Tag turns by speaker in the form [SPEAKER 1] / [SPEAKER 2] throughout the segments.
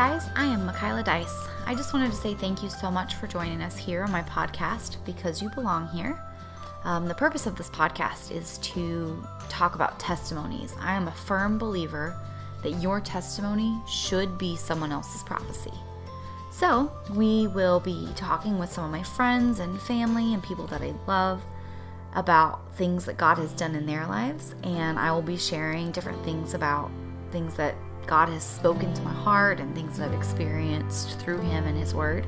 [SPEAKER 1] guys, I am Michaela Dice. I just wanted to say thank you so much for joining us here on my podcast, Because You Belong Here. The purpose of this podcast is to talk about testimonies. I am a firm believer that your testimony should be someone else's prophecy. So we will be talking with some of my friends and family and people that I love about things that God has done in their lives, and I will be sharing different things about things that God has spoken to my heart and things that I've experienced through Him and His Word.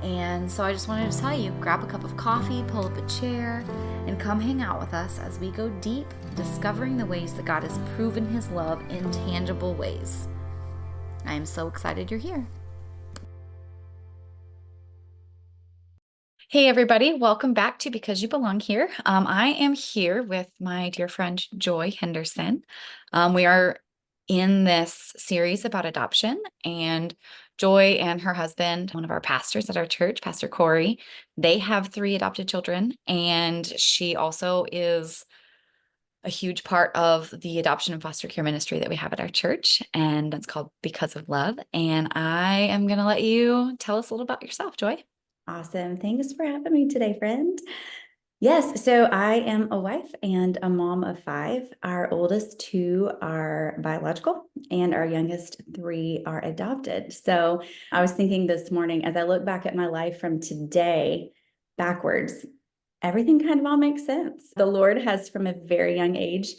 [SPEAKER 1] And so I just wanted to tell you, grab a cup of coffee, pull up a chair, and come hang out with us as we go deep, discovering the ways that God has proven His love in tangible ways. I am so excited you're here. Hey everybody, welcome back to Because You Belong Here. I am here with my dear friend Joy Henderson. We are in this series about adoption, and Joy and her husband, one of our pastors at our church, Pastor Corey, they have 3 adopted children, and she also is a huge part of the adoption and foster care ministry that we have at our church, and that's called Because of Love. And I am going to let you tell us a little about yourself, Joy.
[SPEAKER 2] Awesome. Thanks for having me today, friend. Yes, so I am a wife and a mom of 5. Our oldest 2 are biological and our youngest 3 are adopted. So I was thinking this morning, as I look back at my life from today backwards, everything kind of all makes sense. The Lord has, from a very young age,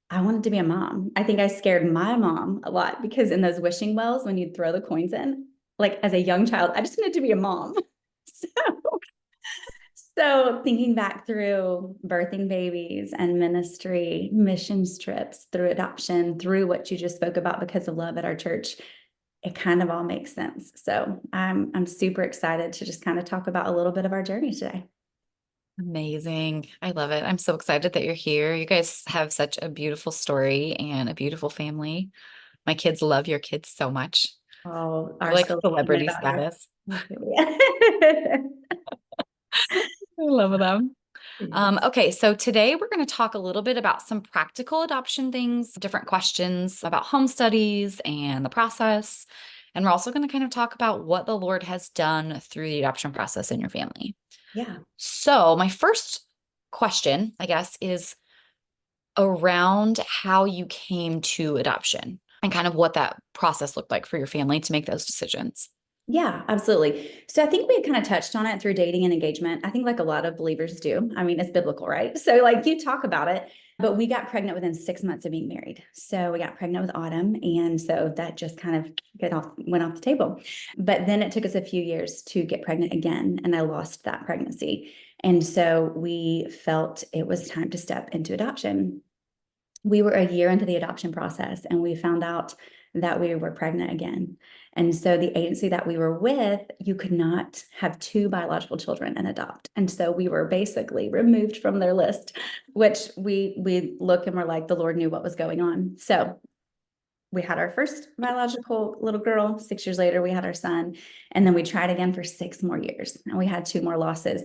[SPEAKER 2] I wanted to be a mom. I think I scared my mom a lot because in those wishing wells, when you'd throw the coins in, like as a young child, I just wanted to be a mom. So thinking back through birthing babies and ministry, missions trips, through adoption, through what you just spoke about because of love at our church, it kind of all makes sense. So I'm super excited to just kind of talk about a little bit of our journey today.
[SPEAKER 1] Amazing. I love it. I'm so excited that you're here. You guys have such a beautiful story and a beautiful family. My kids love your kids so much.
[SPEAKER 2] Oh,
[SPEAKER 1] They're
[SPEAKER 2] our
[SPEAKER 1] like
[SPEAKER 2] still
[SPEAKER 1] celebrity
[SPEAKER 2] about here.
[SPEAKER 1] status. I love them. Okay, so today we're going to talk a little bit about some practical adoption things, different questions about home studies and the process. And we're also going to kind of talk about what the Lord has done through the adoption process in your family.
[SPEAKER 2] Yeah.
[SPEAKER 1] So my first question, I guess, is around how you came to adoption and kind of what that process looked like for your family to make those decisions.
[SPEAKER 2] Yeah, absolutely. So I think we had kind of touched on it through dating and engagement. I think like a lot of believers do. I mean, it's biblical, right? So like you talk about it, but we got pregnant within 6 months of being married. So we got pregnant with Autumn. And so that just kind of went off the table. But then it took us a few years to get pregnant again. And I lost that pregnancy. And so we felt it was time to step into adoption. We were a year into the adoption process and we found out that we were pregnant again. And so the agency that we were with, you could not have 2 biological children and adopt. And so we were basically removed from their list, which we look and we're like, the Lord knew what was going on. So we had our first biological little girl. 6 years later, we had our son. And then we tried again for 6 more years. And we had 2 more losses.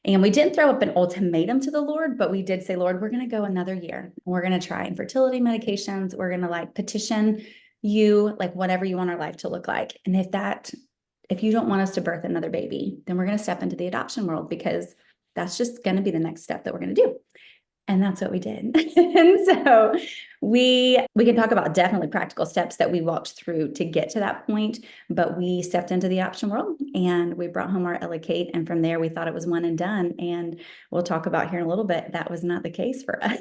[SPEAKER 2] And we didn't throw up an ultimatum to the Lord, but we did say, Lord, we're going to go another year. We're going to try infertility medications. We're going to like petition you, like whatever you want our life to look like. And if you don't want us to birth another baby, then we're going to step into the adoption world because that's just going to be the next step that we're going to do. And that's what we did. And so we can talk about definitely practical steps that we walked through to get to that point, but we stepped into the adoption world and we brought home our Ella Kate. And from there, we thought it was one and done. And we'll talk about here in a little bit, that was not the case for us.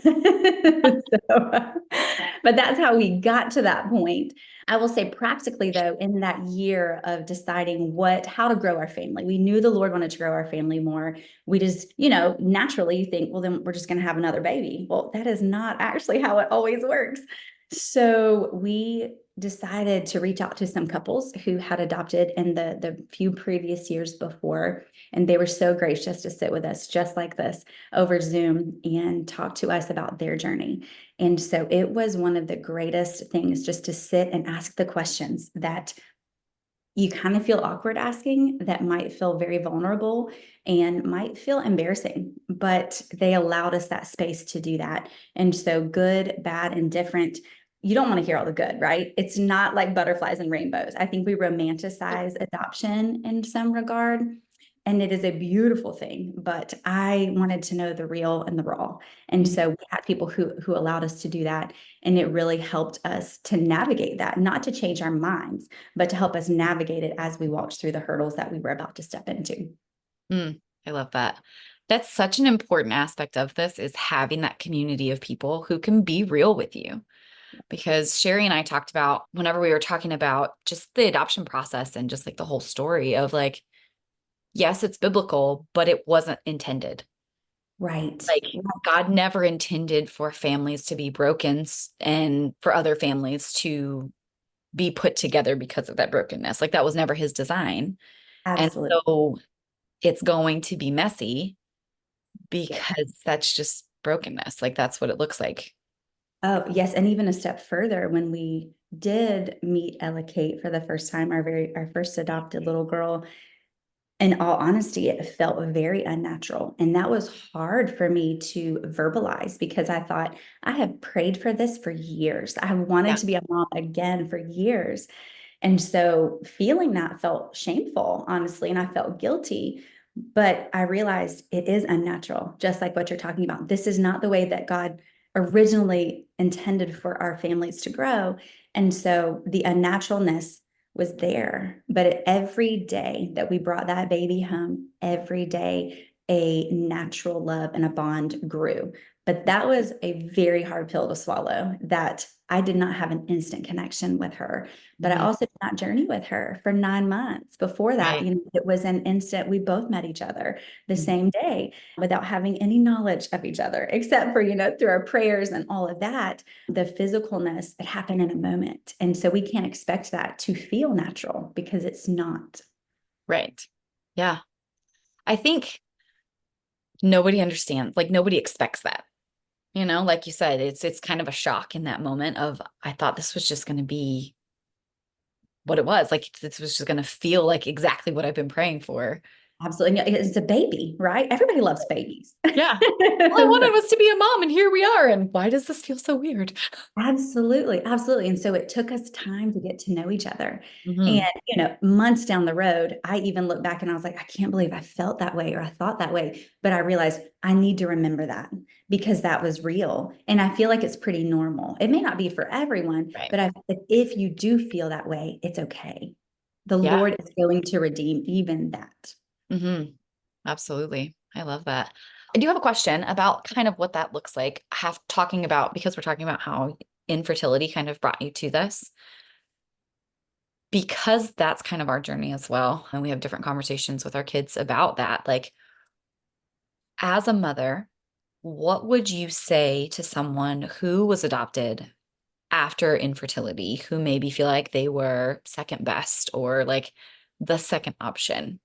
[SPEAKER 2] But that's how we got to that point. I will say practically though, in that year of deciding how to grow our family, we knew the Lord wanted to grow our family more. We just, naturally you think, well, then we're just going to have another baby. Well, that is not actually how it always works. So we decided to reach out to some couples who had adopted in the few previous years before. And they were so gracious to sit with us just like this over Zoom and talk to us about their journey. And so it was one of the greatest things just to sit and ask the questions that you kind of feel awkward asking, that might feel very vulnerable and might feel embarrassing, but they allowed us that space to do that. And so good, bad, and different, you don't want to hear all the good, right? It's not like butterflies and rainbows. I think we romanticize adoption in some regard, and it is a beautiful thing, but I wanted to know the real and the raw. And
[SPEAKER 1] Mhm.
[SPEAKER 2] so we had people who allowed us to do that, and it really helped us to navigate that, not to change our minds, but to help us navigate it as we walked through the hurdles that we were about to step into.
[SPEAKER 1] I love that. That's such an important aspect of this is having that community of people who can be real with you. Because Sherry and I talked about whenever we were talking about just the adoption process and just like the whole story of like, yes, it's biblical, but it wasn't intended.
[SPEAKER 2] Right.
[SPEAKER 1] Like God never intended for families to be broken and for other families to be put together because of that brokenness. Like that was never his design. And
[SPEAKER 2] Absolutely.
[SPEAKER 1] so it's going to be messy
[SPEAKER 2] Yeah.
[SPEAKER 1] because that's just brokenness. Like that's what it looks like.
[SPEAKER 2] Oh, yes. And even a step further, when we did meet Ella Kate for the first time, our first adopted little girl, in all honesty, it felt very unnatural. And that was hard for me to verbalize because I thought I have prayed for this for years. I have wanted
[SPEAKER 1] Yeah.
[SPEAKER 2] to be a mom again for years. And so feeling that felt shameful, honestly, and I felt guilty. But I realized it is unnatural, just like what you're talking about. This is not the way that God originally intended for our families to grow. And so the unnaturalness was there. But every day that we brought that baby home, every day, a natural love and a bond grew. But that was a very hard pill to swallow, that I did not have an instant connection with her. But I
[SPEAKER 1] Mhm.
[SPEAKER 2] also did not journey with her for 9 months. Before that,
[SPEAKER 1] Right.
[SPEAKER 2] it was an instant, we both met each other the
[SPEAKER 1] Mhm.
[SPEAKER 2] same day without having any knowledge of each other, except for, through our prayers and all of that. The physicalness, it happened in a moment. And so we can't expect that to feel natural because it's not.
[SPEAKER 1] Right. Yeah. I think nobody understands, like nobody expects that. Like you said, it's kind of a shock in that moment of I thought this was just going to be what it was. Like this was just going to feel like exactly what I've been praying for.
[SPEAKER 2] Absolutely. And it's a baby, right? Everybody loves babies.
[SPEAKER 1] Yeah. All I wanted was to be a mom, and here we are. And why does this feel so weird?
[SPEAKER 2] Absolutely, absolutely. And so it took us time to get to know each other. And,
[SPEAKER 1] Hmm.
[SPEAKER 2] months down the road, I even look back and I was like, I can't believe I felt that way or I thought that way. But I realized I need to remember that because that was real. And I feel like it's pretty normal. It may not be for everyone,
[SPEAKER 1] Right.
[SPEAKER 2] but if you do feel that way, it's okay. The
[SPEAKER 1] Yeah.
[SPEAKER 2] Lord is going to redeem even that.
[SPEAKER 1] Hmm. Absolutely. I love that. I do have a question about kind of what that looks like. Have talking about because we're talking about how infertility kind of brought you to this. Because that's kind of our journey as well. And we have different conversations with our kids about that. Like, as a mother, what would you say to someone who was adopted after infertility, who maybe feel like they were second best or like the second option?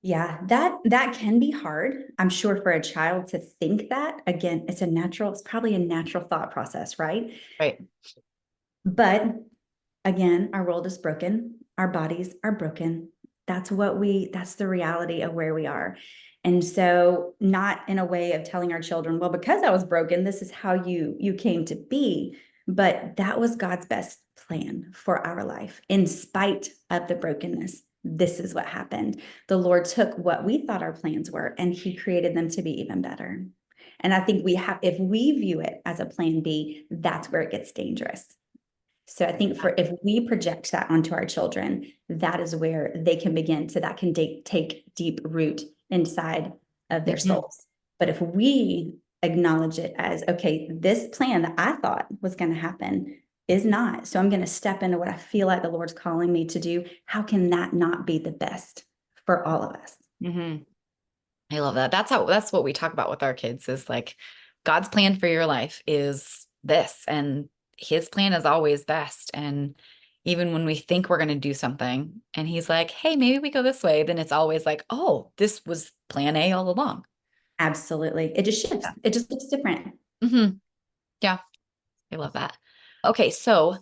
[SPEAKER 2] Yeah, that can be hard. I'm sure for a child to think that, again, it's probably a natural thought process, right?
[SPEAKER 1] Right.
[SPEAKER 2] But again, our world is broken. Our bodies are broken. That's the reality of where we are. And so not in a way of telling our children, well, because I was broken, this is how you came to be, but that was God's best plan for our life. In spite of the brokenness, this is what happened. The Lord took what we thought our plans were and he created them to be even better. And I think if we view it as a plan B, that's where it gets dangerous. So I think if we project that onto our children, that is where they can begin to that can take deep root inside of their
[SPEAKER 1] Mhm.
[SPEAKER 2] souls. But if we acknowledge it as, okay, this plan that I thought was going to happen is not. So I'm going to step into what I feel like the Lord's calling me to do. How can that not be the best for all of us?
[SPEAKER 1] Mhm. I love that. That's what we talk about with our kids is like God's plan for your life is this, and his plan is always best. And even when we think we're going to do something and he's like, hey, maybe we go this way, then it's always like, oh, this was plan A all along.
[SPEAKER 2] Absolutely. It just shifts.
[SPEAKER 1] Yeah.
[SPEAKER 2] It just looks different.
[SPEAKER 1] Hmm. Yeah. I love that. Okay. So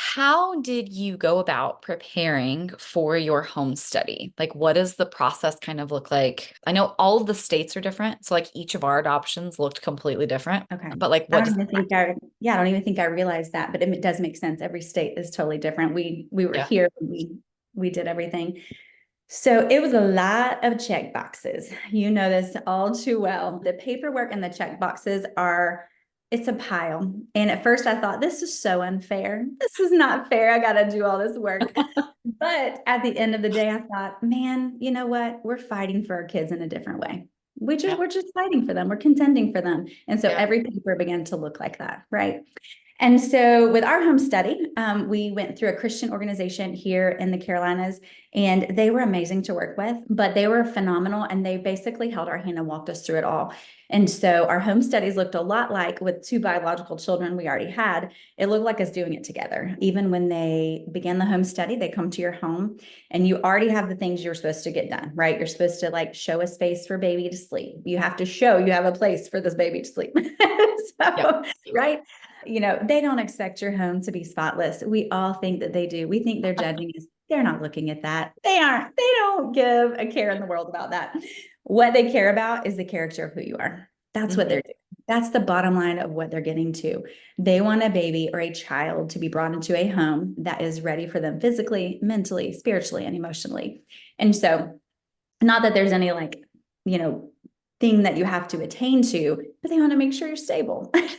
[SPEAKER 1] How did you go about preparing for your home study? Like, what does the process kind of look like? I know all of the states are different, so like each of our adoptions looked completely different.
[SPEAKER 2] Okay.
[SPEAKER 1] But like,
[SPEAKER 2] I
[SPEAKER 1] what
[SPEAKER 2] don't
[SPEAKER 1] does
[SPEAKER 2] even think I don't even think I realized that, but it does make sense. Every state is totally different. We were
[SPEAKER 1] yeah.
[SPEAKER 2] here, we did everything. So it was a lot of check boxes. You know this all too well. The paperwork and the check boxes it's a pile. And at first I thought, this is so unfair. This is not fair. I got to do all this work. But at the end of the day, I thought, man, you know what? We're fighting for our kids in a different way.
[SPEAKER 1] Yeah.
[SPEAKER 2] We're just fighting for them. We're contending for them. And so
[SPEAKER 1] Yeah.
[SPEAKER 2] every paper began to look like that, right? And so with our home study, we went through a Christian organization here in the Carolinas, and they were amazing to work with, but they were phenomenal. And they basically held our hand and walked us through it all. And so our home studies looked a lot like with two biological children we already had. It looked like us doing it together. Even when they began the home study, they come to your home and you already have the things you're supposed to get done, right? You're supposed to like show a space for baby to sleep. You have to show you have a place for this baby to sleep.
[SPEAKER 1] Yeah.
[SPEAKER 2] So, right? You know, they don't expect your home to be spotless. We all think that they do. We think they're judging us. They're not looking at that. They don't give a care in the world about that. What they care about is the character of who you are. That's what
[SPEAKER 1] Mhm.
[SPEAKER 2] they're doing. That's the bottom line of what they're getting to. They want a baby or a child to be brought into a home that is ready for them physically, mentally, spiritually, and emotionally. And so, not that there's any like, you know, thing that you have to attain to, but they want to make sure you're stable.
[SPEAKER 1] Right.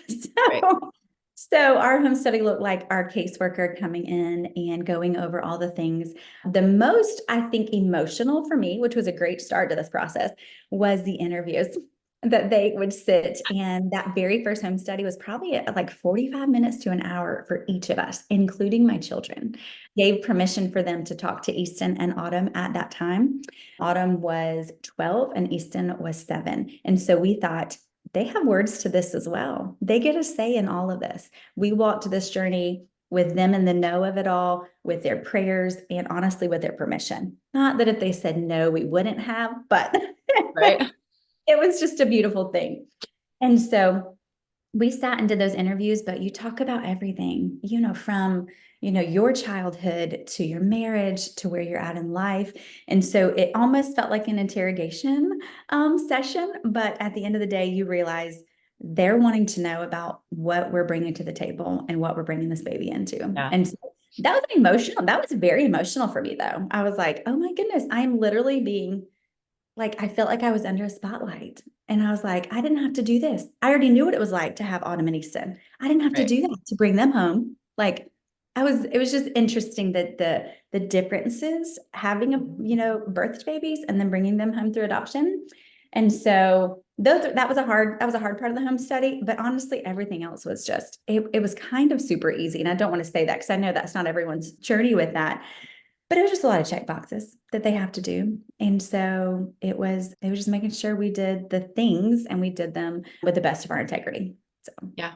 [SPEAKER 2] So, so our home study looked like our caseworker coming in and going over all the things. The most, I think, emotional for me, which was a great start to this process, was the interviews that they would sit. And that very first home study was probably like 45 minutes to an hour for each of us, including my children. Gave permission for them to talk to Easton and Autumn at that time. Autumn was 12 and Easton was 7. And so we thought, they have words to this as well. They get a say in all of this. We walked this journey with them in the know of it all, with their prayers, and honestly, with their permission. Not that if they said no, we wouldn't have, but
[SPEAKER 1] Right.
[SPEAKER 2] it was just a beautiful thing. And so we sat and did those interviews, but you talk about everything, you know, from, you know, your childhood to your marriage to where you're at in life. And so it almost felt like an interrogation session. But at the end of the day, you realize they're wanting to know about what we're bringing to the table and what we're bringing this baby into.
[SPEAKER 1] Yeah.
[SPEAKER 2] And so that was emotional. That was very emotional for me, though. I was like, oh my goodness, I am literally being like, I felt like I was under a spotlight. And I was like, I didn't have to do this. I already knew what it was like to have Autumn and Easton. I didn't have to
[SPEAKER 1] Right.
[SPEAKER 2] do that to bring them home. Like it was just interesting that the differences having a, you know, birthed babies and then bringing them home through adoption. And so that was a hard part of the home study, but honestly, everything else was just, it was kind of super easy. And I don't want to say that because I know that's not everyone's journey with that. But it was just a lot of check boxes that they have to do. And so it was just making sure we did the things and we did them with the best of our integrity. So
[SPEAKER 1] Yeah.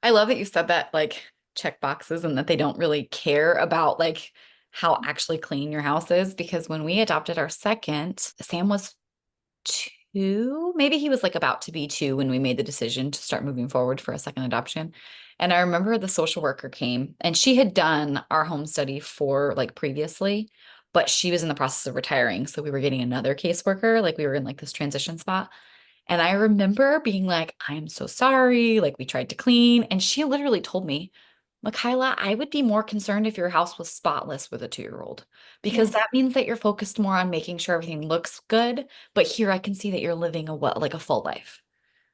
[SPEAKER 1] I love that you said that, like, check boxes and that they don't really care about like how actually clean your house is. Because when we adopted our second, Sam was 2, maybe he was like about to be 2 when we made the decision to start moving forward for a second adoption. And I remember the social worker came and she had done our home study for like previously, but she was in the process of retiring. So we were getting another caseworker, like we were in like this transition spot. And I remember being like, I'm so sorry. Like, we tried to clean. And she literally told me, Michaela, I would be more concerned if your house was spotless with a 2-year-old, because
[SPEAKER 2] yes,
[SPEAKER 1] that means that you're focused more on making sure everything looks good. But here I can see that you're living a what, like a full life.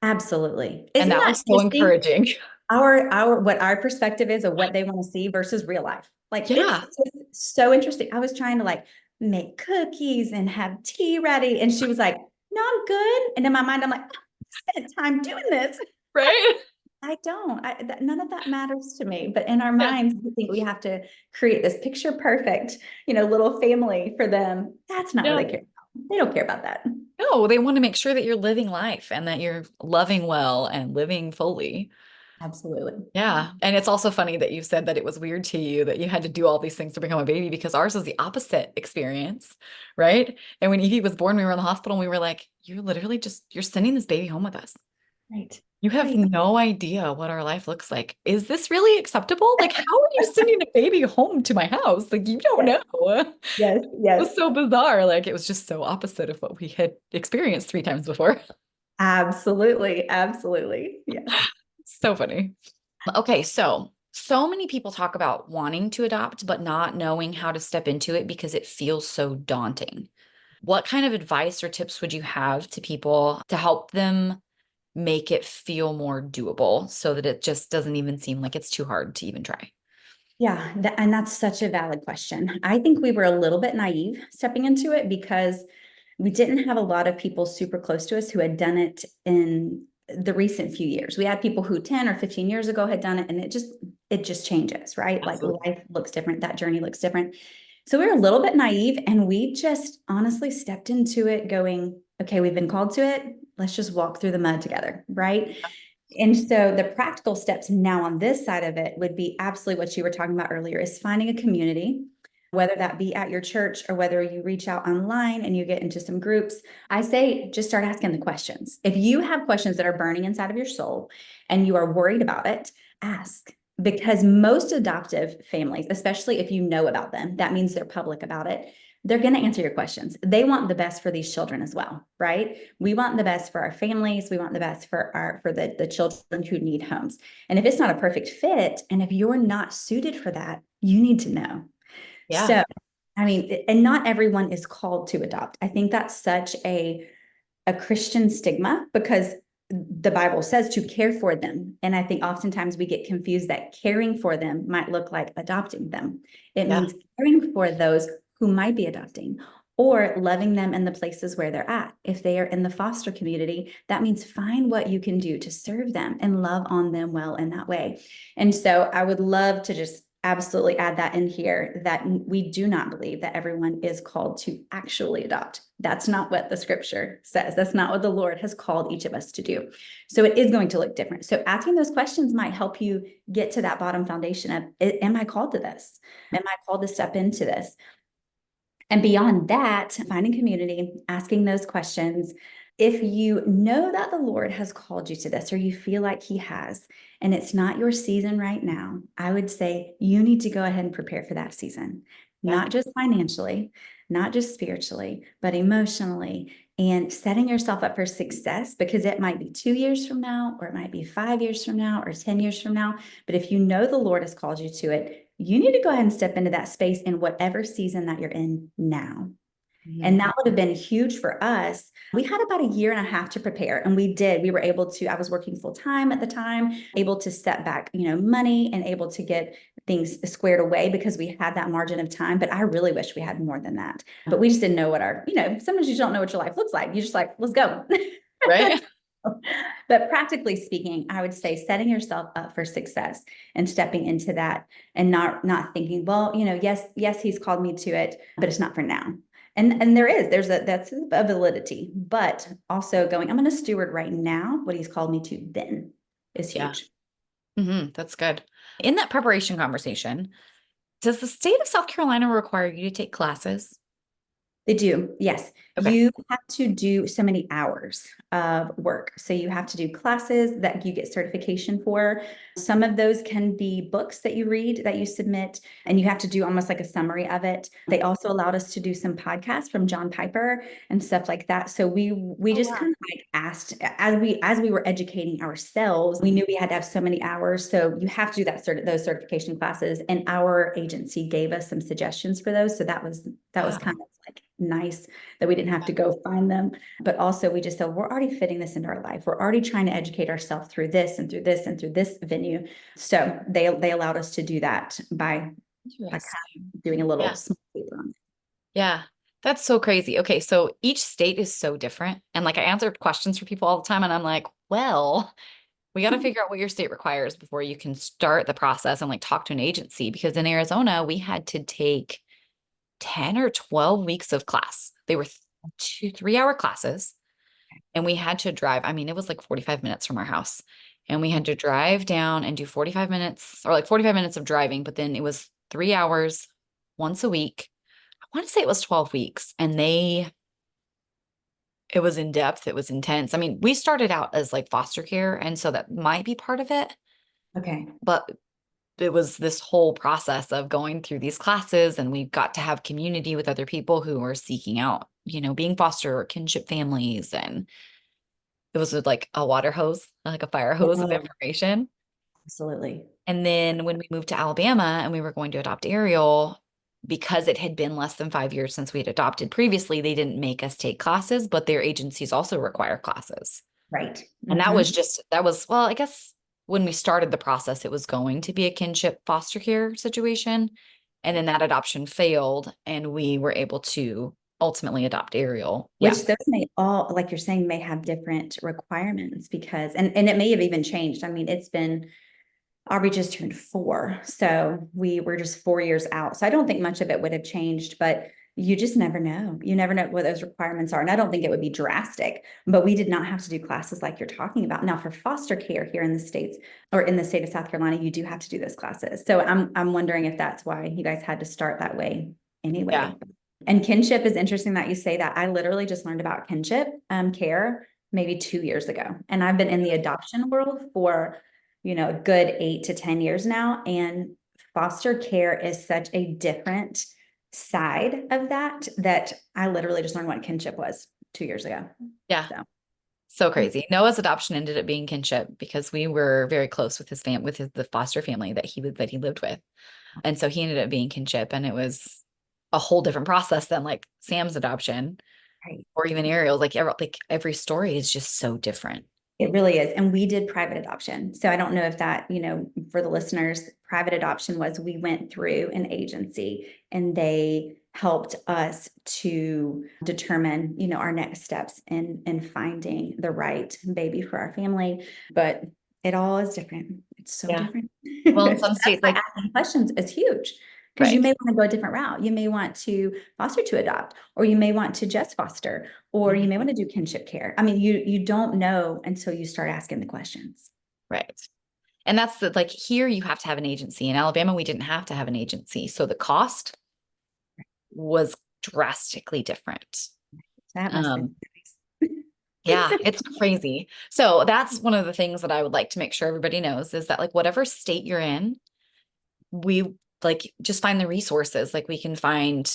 [SPEAKER 2] absolutely.
[SPEAKER 1] And
[SPEAKER 2] Isn't
[SPEAKER 1] that
[SPEAKER 2] that
[SPEAKER 1] was so
[SPEAKER 2] interesting?
[SPEAKER 1] encouraging.
[SPEAKER 2] Our what our perspective is of what they want to see versus real life. Like it's
[SPEAKER 1] Yeah.
[SPEAKER 2] just so interesting. I was trying to like make cookies and have tea ready. And she was like, no, I'm good. And in my mind, I'm like, I spent time doing this.
[SPEAKER 1] Right.
[SPEAKER 2] I don't. None of that matters to me. But in our
[SPEAKER 1] Yeah.
[SPEAKER 2] minds, we think we have to create this picture perfect, you know, little family for them. That's not what
[SPEAKER 1] Yeah.
[SPEAKER 2] they care about. They don't care about that.
[SPEAKER 1] No, they want to make sure that you're living life and that you're loving well and living fully.
[SPEAKER 2] Absolutely.
[SPEAKER 1] Yeah. And it's also funny that you said that it was weird to you that you had to do all these things to become a baby, because ours was the opposite experience, right? And when Evie was born, we were in the hospital and we were like, you're literally just, you're sending this baby home with us.
[SPEAKER 2] Right.
[SPEAKER 3] You have
[SPEAKER 2] Right.
[SPEAKER 3] no idea what our life looks like. Is this really acceptable? Like, how are you sending a baby home to my house? Like, you don't
[SPEAKER 2] Yes,
[SPEAKER 3] know.
[SPEAKER 2] yes,
[SPEAKER 3] It
[SPEAKER 2] yes.
[SPEAKER 3] was so bizarre. Like, it was just so opposite of what we had experienced 3 times before.
[SPEAKER 2] Absolutely. Absolutely. Yes.
[SPEAKER 3] So funny. Okay, so many people talk about wanting to adopt, but not knowing how to step into it because it feels so daunting. What kind of advice or tips would you have to people to help them make it feel more doable so that it just doesn't even seem like it's too hard to even try?
[SPEAKER 2] Yeah, and that's such a valid question. I think we were a little bit naive stepping into it because we didn't have a lot of people super close to us who had done it in the recent few years. We had people who 10 or 15 years ago had done it, and it just changes, right? Like
[SPEAKER 3] Absolutely.
[SPEAKER 2] life looks different, that journey looks different. So we were a little bit naive, and we just honestly stepped into it going, okay, we've been called to it. Let's just walk through the mud together, right? And so the practical steps now on this side of it would be absolutely what you were talking about earlier, is finding a community, whether that be at your church or whether you reach out online and you get into some groups. I say just start asking the questions. If you have questions that are burning inside of your soul and you are worried about it, ask. Because most adoptive families, especially if you know about them, that means they're public about it. They're going to answer your questions. They want the best for these children as well, right? We want the best for our families. We want the best for the children who need homes. And if it's not a perfect fit, and if you're not suited for that, you need to know.
[SPEAKER 3] Yeah.
[SPEAKER 2] So, I mean, and not everyone is called to adopt. I think that's such a Christian stigma because the Bible says to care for them. And I think oftentimes we get confused that caring for them might look like adopting them. It
[SPEAKER 3] Yeah.
[SPEAKER 2] means caring for those who might be adopting or loving them in the places where they're at. If they are in the foster community, that means find what you can do to serve them and love on them well in that way. And so I would love to just absolutely add that in here, that we do not believe that everyone is called to actually adopt. That's not what the scripture says. That's not what the Lord has called each of us to do. So it is going to look different. So asking those questions might help you get to that bottom foundation of, am I called to this? Am I called to step into this? And beyond that, finding community, asking those questions. If you know that the Lord has called you to this, or you feel like He has, and it's not your season right now, I would say you need to go ahead and prepare for that season,
[SPEAKER 3] Yeah.
[SPEAKER 2] not just financially, not just spiritually, but emotionally, and setting yourself up for success because it might be 2 years from now, or it might be 5 years from now, or 10 years from now. But if you know the Lord has called you to it, you need to go ahead and step into that space in whatever season that you're in now.
[SPEAKER 3] Mhm.
[SPEAKER 2] And that would have been huge for us. We had about a year and a half to prepare, and we did. We were able to, I was working full time at the time, able to set back, money and able to get things squared away because we had that margin of time. But I really wish we had more than that. But we just didn't know what sometimes you don't know what your life looks like. You just like, let's go.
[SPEAKER 3] Right?
[SPEAKER 2] But practically speaking, I would say setting yourself up for success and stepping into that and not thinking, well, yes, he's called me to it, but it's not for now. And that's a validity, but also going, I'm going to steward right now what he's called me to then is
[SPEAKER 3] Yeah.
[SPEAKER 2] huge.
[SPEAKER 3] That's good. In that preparation conversation, does the state of South Carolina require you to take classes?
[SPEAKER 2] They do, yes.
[SPEAKER 3] Okay.
[SPEAKER 2] You have to do so many hours of work. So you have to do classes that you get certification for. Some of those can be books that you read, that you submit, and you have to do almost like a summary of it. They also allowed us to do some podcasts from John Piper and stuff like that. So we
[SPEAKER 3] Oh,
[SPEAKER 2] just
[SPEAKER 3] wow.
[SPEAKER 2] kind of like asked as we were educating ourselves, we knew we had to have so many hours. So you have to do those certification classes. And our agency gave us some suggestions for those. So that was kind
[SPEAKER 3] Wow.
[SPEAKER 2] of like nice that we didn't have to go find them. But also we just said, we're already fitting this into our life. We're already trying to educate ourselves through this and through this and through this venue. So they allowed us to do that by kind
[SPEAKER 3] Interesting.
[SPEAKER 2] of doing a little
[SPEAKER 3] Yeah.
[SPEAKER 2] small paper on it.
[SPEAKER 3] Yeah. That's so crazy. Okay, so each state is so different. And like I answer questions for people all the time, and I'm like, well, we got to figure out what your state requires before you can start the process and like talk to an agency. Because in Arizona, we had to take 10 or 12 weeks of class. They were 2, 3 hour classes. And we had to drive. I mean, it was like 45 minutes from our house. And we had to drive down and do 45 minutes or like 45 minutes of driving, but then it was 3 hours once a week. I want to say it was 12 weeks. And It was in depth. It was intense. I mean, we started out as like foster care, and so that might be part of it,
[SPEAKER 2] Okay.
[SPEAKER 3] but it was this whole process of going through these classes, and we got to have community with other people who were seeking out, being foster or kinship families. And it was like a water hose, like a fire hose of
[SPEAKER 2] Oh,
[SPEAKER 3] information.
[SPEAKER 2] absolutely.
[SPEAKER 3] And then when we moved to Alabama and we were going to adopt Ariel, because it had been less than 5 years since we had adopted previously, they didn't make us take classes, but their agencies also require classes.
[SPEAKER 2] Right.
[SPEAKER 3] And
[SPEAKER 2] Mm-hmm.
[SPEAKER 3] well, I guess when we started the process, it was going to be a kinship foster care situation. And then that adoption failed, and we were able to ultimately adopt Ariel. Yeah.
[SPEAKER 2] Which those may all, like you're saying, may have different requirements because, and it may have even changed. I mean, Aubrey just turned 4. So we were just 4 years out. So I don't think much of it would have changed, but you just never know. You never know what those requirements are. And I don't think it would be drastic, but we did not have to do classes like you're talking about. Now for foster care here in the States or in the state of South Carolina, you do have to do those classes. So I'm wondering if that's why you guys had to start that way
[SPEAKER 3] Yeah.
[SPEAKER 2] anyway. And kinship is interesting that you say that. I literally just learned about kinship care maybe 2 years ago. And I've been in the adoption world for a good 8 to 10 years now. And foster care is such a different side of that I literally just learned what kinship was 2 years ago.
[SPEAKER 3] Yeah.
[SPEAKER 2] So
[SPEAKER 3] So crazy. Noah's adoption ended up being kinship because we were very close with the foster family that he lived with. And so he ended up being kinship, and it was a whole different process than like Sam's adoption
[SPEAKER 2] right.
[SPEAKER 3] or even Ariel's. Every story is just so different.
[SPEAKER 2] It really is. And we did private adoption. So I don't know if that, for the listeners, private adoption was we went through an agency and they helped us to determine, our next steps in finding the right baby for our family. But it all is different. It's so
[SPEAKER 3] Yeah.
[SPEAKER 2] different.
[SPEAKER 3] Well, in
[SPEAKER 2] So
[SPEAKER 3] some
[SPEAKER 2] that's
[SPEAKER 3] states,
[SPEAKER 2] why
[SPEAKER 3] like,
[SPEAKER 2] asking questions is huge. Because you
[SPEAKER 3] right.
[SPEAKER 2] may want to go a different route. You may want to foster to adopt, or you may want to just foster, or you may want to do kinship care. I mean, you don't know until you start asking the questions.
[SPEAKER 3] Right. And that's like here you have to have an agency. In Alabama, we didn't have to have an agency. So the cost was drastically different.
[SPEAKER 2] That must have
[SPEAKER 3] Um,
[SPEAKER 2] been nice.
[SPEAKER 3] yeah, it's crazy. So that's one of the things that I would like to make sure everybody knows is that like whatever state you're in, we like just find the resources. Like we can find,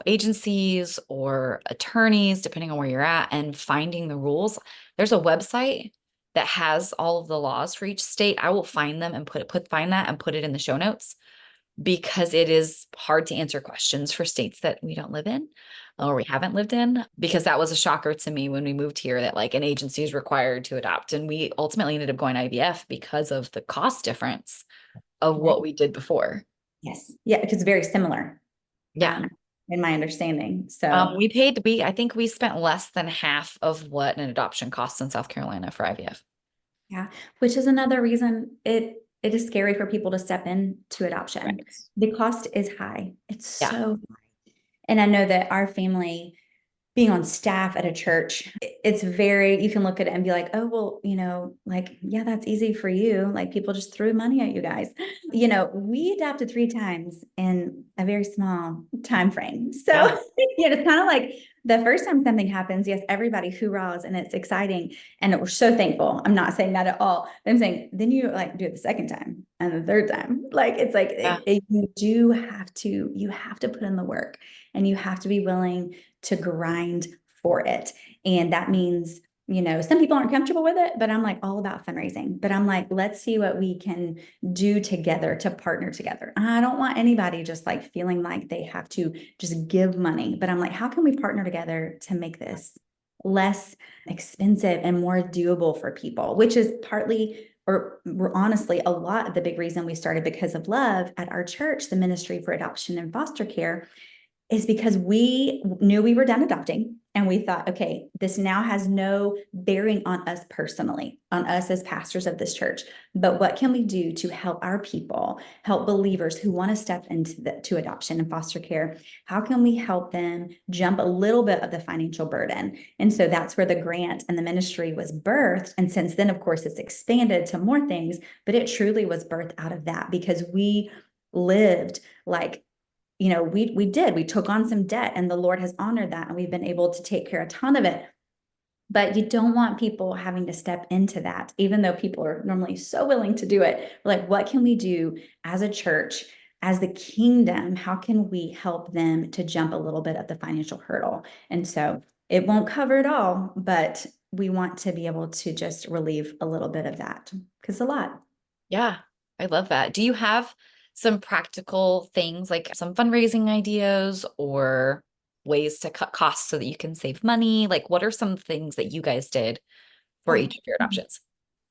[SPEAKER 3] agencies or attorneys, depending on where you're at, and finding the rules. There's a website that has all of the laws for each state. I will find them and find that and put it in the show notes because it is hard to answer questions for states that we don't live in or we haven't lived in, because that was a shocker to me when we moved here that like an agency is required to adopt. And we ultimately ended up going IVF because of the cost difference of what we did before.
[SPEAKER 2] Yes. Yeah, because it's very similar.
[SPEAKER 3] Yeah.
[SPEAKER 2] In my understanding. So
[SPEAKER 3] I think we spent less than half of what an adoption costs in South Carolina for IVF.
[SPEAKER 2] yeah, which is another reason it is scary for people to step into adoption.
[SPEAKER 3] Right.
[SPEAKER 2] The cost is high. It's
[SPEAKER 3] Yeah.
[SPEAKER 2] so high. And I know that our family being on staff at a church, it's very, you can look at it and be like, oh, well, like, yeah, that's easy for you. Like people just threw money at you guys. We adopted 3 times in a very small time frame. So,
[SPEAKER 3] Yeah.
[SPEAKER 2] it's kind of like the first time something happens, yes, everybody hoorahs and it's exciting. And we're so thankful. I'm not saying that at all. But I'm saying then you like do it the second time and the third time. Like it's like
[SPEAKER 3] Yeah.
[SPEAKER 2] you have to put in the work and you have to be willing to grind for it. And that means, some people aren't comfortable with it, but I'm like all about fundraising. But I'm like, let's see what we can do together to partner together. I don't want anybody just like feeling like they have to just give money. But I'm like, how can we partner together to make this less expensive and more doable for people, which is partly or honestly a lot of the big reason we started Because of Love at our church, the Ministry for Adoption and Foster Care, is because we knew we were done adopting and we thought, okay, this now has no bearing on us personally, on us as pastors of this church, but what can we do to help our people, help believers who want to step into adoption and foster care? How can we help them jump a little bit of the financial burden? And so that's where the grant and the ministry was birthed. And since then, of course, it's expanded to more things, but it truly was birthed out of that because we lived like, we took on some debt and the Lord has honored that. And we've been able to take care of a ton of it But you don't want people having to step into that, even though people are normally so willing to do it. Like, what can we do as a church, as the kingdom? How can we help them to jump a little bit of the financial hurdle? And so it won't cover it all, but we want to be able to just relieve a little bit of that because a lot.
[SPEAKER 3] Yeah, I love that. Do you have some practical things like some fundraising ideas or ways to cut costs so that you can save money? Like, what are some things that you guys did for
[SPEAKER 2] Oh,
[SPEAKER 3] each of your adoptions?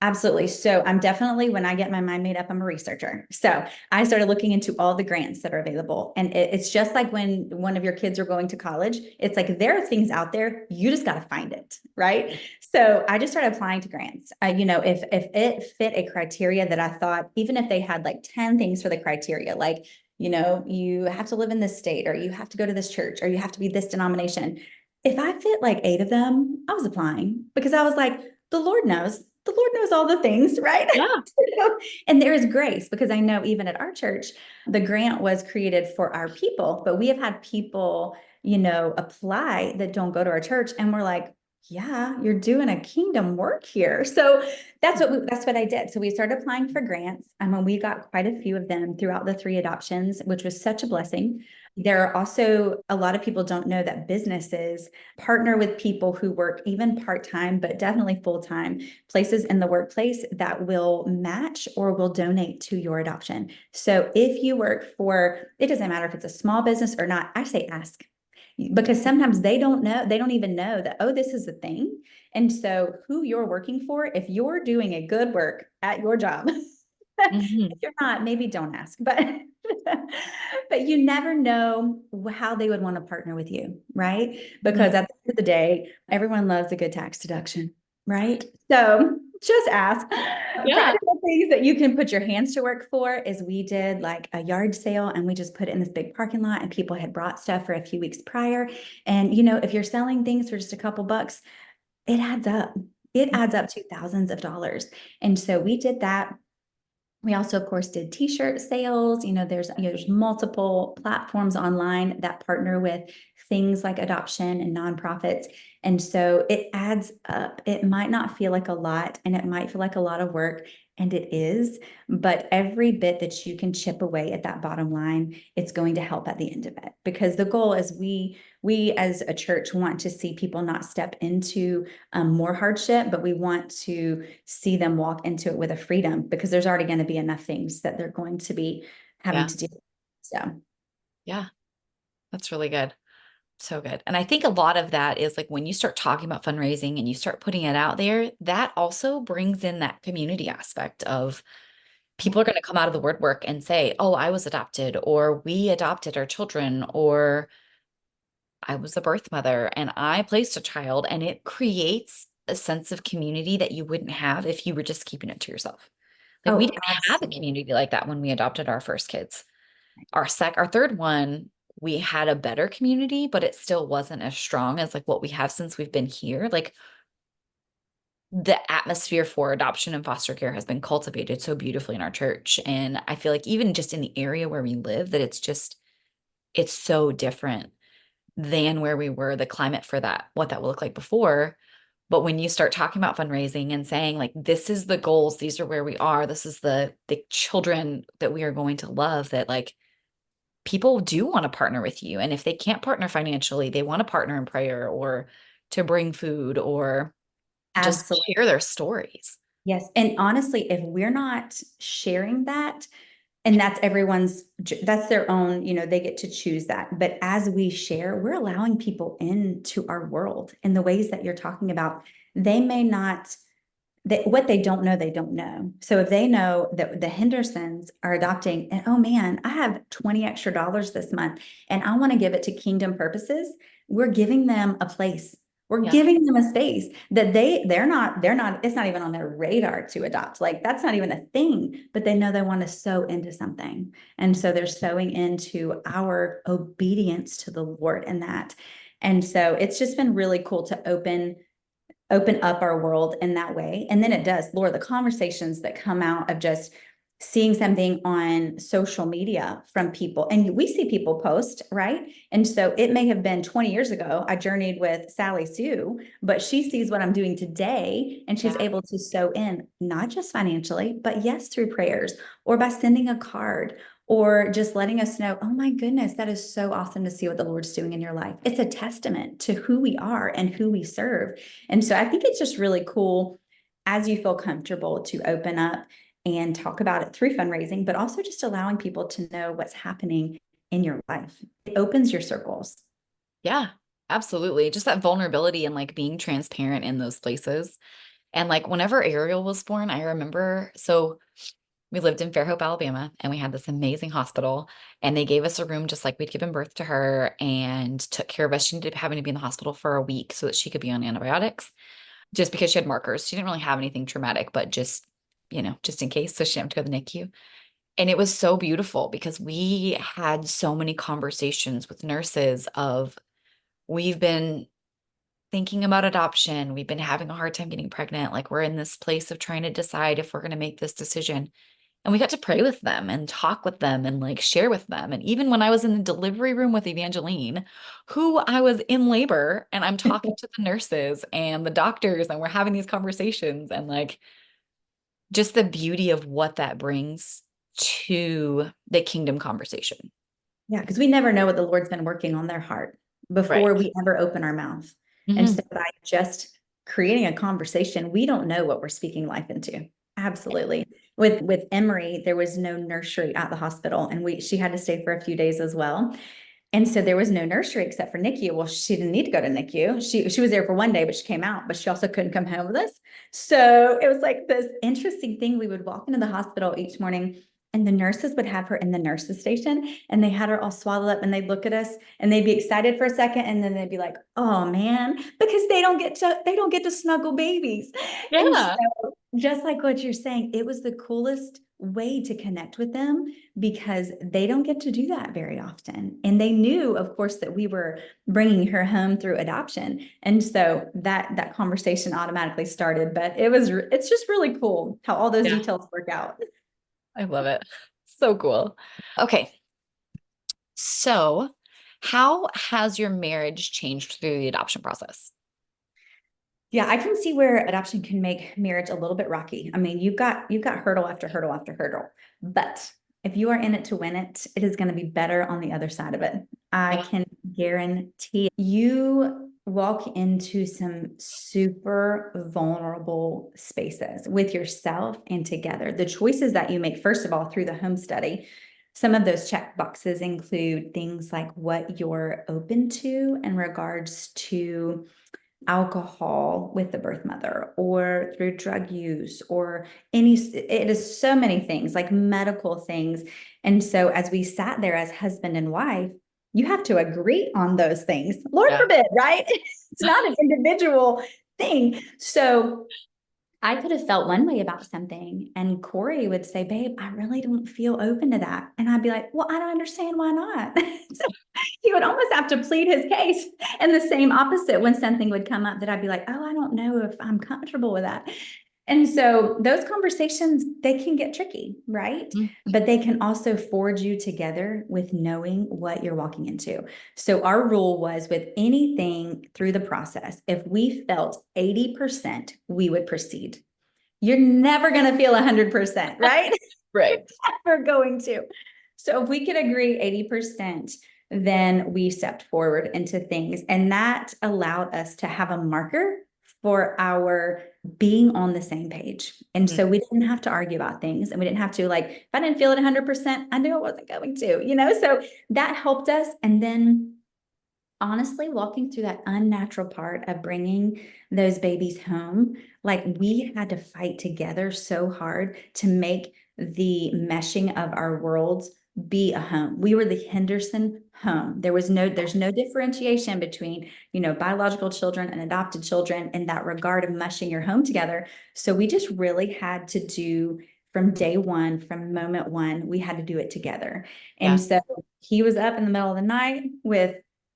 [SPEAKER 2] absolutely. So I'm definitely, when I get my mind made up, I'm a researcher. So I started looking into all the grants that are available. And it's just like when one of your kids are going to college, it's like there are things out there, you just got to find it, right? So I just started applying to grants. If it fit a criteria that I thought, even if they had like 10 things for the criteria, like, you have to live in this state, or you have to go to this church, or you have to be this denomination. If I fit like 8 of them, I was applying because I was like, the Lord knows all the things, right?
[SPEAKER 3] Yeah.
[SPEAKER 2] And there is grace, because I know even at our church, the grant was created for our people, but we have had people, apply that don't go to our church. And we're like, yeah, you're doing a kingdom work here. So that's what I did. So we started applying for grants. And we got quite a few of them throughout the 3 adoptions, which was such a blessing. There are also, a lot of people don't know that businesses partner with people who work even part-time, but definitely full-time, places in the workplace that will match or will donate to your adoption. So if you work for, it doesn't matter if it's a small business or not, I say ask. Because sometimes they don't know, they don't even know that, oh, this is a thing. And so who you're working for, if you're doing a good work at your job, if
[SPEAKER 3] Mhm.
[SPEAKER 2] you're not, maybe don't ask, but but you never know how they would want to partner with you, right? Because
[SPEAKER 3] Mhm.
[SPEAKER 2] at the end of the day, everyone loves a good tax deduction, right? So just ask.
[SPEAKER 3] Yeah.
[SPEAKER 2] Practical things that you can put your hands to work for is, we did like a yard sale, and we just put it in this big parking lot, and people had brought stuff for a few weeks prior. And if you're selling things for just a couple bucks, it adds up. It adds up to thousands of dollars. And so we did that. We also, of course, did t-shirt sales. There's multiple platforms online that partner with things like adoption and nonprofits. And so it adds up. It might not feel like a lot, and it might feel like a lot of work, and it is, but every bit that you can chip away at that bottom line, it's going to help at the end of it. Because the goal is, we as a church want to see people not step into more hardship, but we want to see them walk into it with a freedom, because there's already going to be enough things that they're going to be having
[SPEAKER 3] Yeah.
[SPEAKER 2] to do. So,
[SPEAKER 3] Yeah. That's really good. So good. And I think a lot of that is like when you start talking about fundraising and you start putting it out there, that also brings in that community aspect of
[SPEAKER 2] yeah.
[SPEAKER 3] people are going to come out of the woodwork and say, oh, I was adopted, or we adopted our children, or I was a birth mother and I placed a child. And it creates a sense of community that you wouldn't have if you were just keeping it to yourself. Like we
[SPEAKER 2] Oh,
[SPEAKER 3] didn't have a
[SPEAKER 2] absolutely.
[SPEAKER 3] community like that when we adopted our first kids. Our third one, we had a better community, but it still wasn't as strong as like what we have since we've been here. Like the atmosphere for adoption and foster care has been cultivated so beautifully in our church. And I feel like even just in the area where we live, that it's so different than where we were, the climate for that, what that will look like before. But when you start talking about fundraising and saying like, this is the goals, these are where we are, this is the children that we are going to love, that like people do want to partner with you. And if they can't partner financially, they want to partner in prayer or to bring food or just
[SPEAKER 2] Absolutely.
[SPEAKER 3] share their stories.
[SPEAKER 2] Yes. And honestly, if we're not sharing that, and that's their own, they get to choose that. But as we share, we're allowing people into our world in the ways that you're talking about. They may not, what they don't know, they don't know. So if they know that the Hendersons are adopting, and oh man, I have $20 extra this month and I want to give it to kingdom purposes, we're giving them a place. We're
[SPEAKER 3] Yeah.
[SPEAKER 2] giving them a space that they're not, it's not even on their radar to adopt. Like that's not even a thing, but they know they want to sow into something. And so they're sowing into our obedience to the Lord in that. And so it's just been really cool to open up our world in that way. And then it does, Laura, the conversations that come out of just seeing something on social media from people, and we see people post, right? And so it may have been 20 years ago, I journeyed with Sally Sue, but she sees what I'm doing today, and she's able to sow in, not just financially, but yes, through prayers or by sending a card or just letting us know, oh my goodness, that is so awesome to see what the Lord's doing in your life. It's a testament to who we are and who we serve. And so I think it's just really cool as you feel comfortable to open up and talk about it through fundraising, but also just allowing people to know what's happening in your life. It opens your circles.
[SPEAKER 3] Yeah, absolutely. Just that vulnerability and like being transparent in those places. And like whenever Ariel was born, I remember, so we lived in Fairhope, Alabama, and we had this amazing hospital, and they gave us a room just like we'd given birth to her and took care of us. She ended up having to be in the hospital for a week so that she could be on antibiotics just because she had markers. She didn't really have anything traumatic, but just, just in case. So she didn't have to go to the NICU. And it was so beautiful because we had so many conversations with nurses of, we've been thinking about adoption. We've been having a hard time getting pregnant. Like we're in this place of trying to decide if we're going to make this decision. And we got to pray with them and talk with them and like share with them. And even when I was in the delivery room with Evangeline, who I was in labor and I'm talking to the nurses and the doctors and we're having these conversations and like just the beauty of what that brings to the kingdom conversation.
[SPEAKER 2] Yeah, because we never know what the Lord's been working on their heart
[SPEAKER 3] Right.
[SPEAKER 2] before we ever open our mouth. And
[SPEAKER 3] Mhm.
[SPEAKER 2] so by just creating a conversation, we don't know what we're speaking life into. Absolutely. With Emery, there was no nursery at the hospital, and she had to stay for a few days as well. And so there was no nursery except for NICU. Well, she didn't need to go to NICU. She was there for one day, but she came out, but she also couldn't come home with us. So it was like this interesting thing. We would walk into the hospital each morning, and the nurses would have her in the nurses station, and they had her all swaddled up, and they'd look at us and they'd be excited for a second, and then they'd be like, oh man, because they don't get to snuggle babies. And
[SPEAKER 3] Yeah.
[SPEAKER 2] so just like what you're saying, it was the coolest way to connect with them because they don't get to do that very often. And they knew, of course, that we were bringing her home through adoption. And so that conversation automatically started, but it's just really cool how all those
[SPEAKER 3] Yeah.
[SPEAKER 2] details work out.
[SPEAKER 3] I love it. So cool. Okay. So, how has your marriage changed through the adoption process?
[SPEAKER 2] Yeah, I can see where adoption can make marriage a little bit rocky. I mean, you've got hurdle after hurdle after hurdle, but if you are in it to win it, it is going to be better on the other side of it. I
[SPEAKER 3] Yeah.
[SPEAKER 2] can guarantee you walk into some super vulnerable spaces with yourself and together. The choices that you make, first of all, through the home study, some of those check boxes include things like what you're open to in regards to alcohol with the birth mother or through drug use or it is so many things like medical things. And so as we sat there as husband and wife, you have to agree on those things. Lord
[SPEAKER 3] Yeah.
[SPEAKER 2] forbid, right? It's not an individual thing. So I could have felt one way about something, and Corey would say, babe, I really don't feel open to that. And I'd be like, well, I don't understand why not. So he would almost have to plead his case. And the same opposite when something would come up that I'd be like, oh, I don't know if I'm comfortable with that. And so those conversations, they can get tricky, right?
[SPEAKER 3] Mm.
[SPEAKER 2] But they can also forge you together with knowing what you're walking into. So our rule was with anything through the process, if we felt 80%, we would proceed. You're never going to feel 100%, right?
[SPEAKER 3] Right.
[SPEAKER 2] We're going to. So if we could agree 80%, then we stepped forward into things. And that allowed us to have a marker for our being on the same page. And
[SPEAKER 3] Mm.
[SPEAKER 2] so we didn't have to argue about things, and we didn't have to, like, if I didn't feel it 100%, I knew I wasn't going to. So that helped us. And then honestly, walking through that unnatural part of bringing those babies home, like we had to fight together so hard to make the meshing of our worlds be a home. We were the Henderson home. There's no differentiation between, biological children and adopted children in that regard of mushing your home together. So we just really had to do from day one, from moment one, we had to do it together. And
[SPEAKER 3] Yeah.
[SPEAKER 2] so he was up in the middle of the night with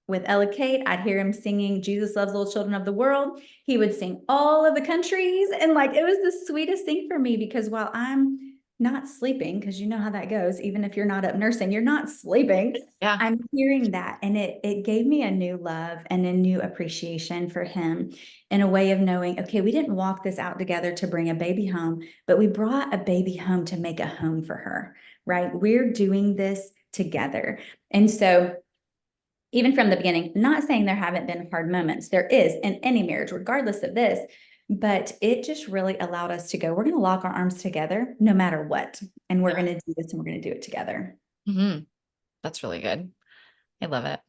[SPEAKER 2] Ella Kate. I'd hear him singing Jesus Loves Little Children of the World. He would sing all of the countries. And like, it was the sweetest thing for me because while I'm not sleeping, because you know how that goes. Even if you're not up nursing, you're not sleeping.
[SPEAKER 3] Yeah.
[SPEAKER 2] I'm hearing that. And it gave me a new love and a new appreciation for him, in a way of knowing, okay, we didn't walk this out together to bring a baby home, but we brought a baby home to make a home for her, right? We're doing this together. And so even from the beginning, not saying there haven't been hard moments, there is in any marriage, regardless of this, but it just really allowed us to go, we're going to lock our arms together no matter what. And we're going to do this, and we're going to do it together.
[SPEAKER 3] Mm-hmm. That's really good. I love it.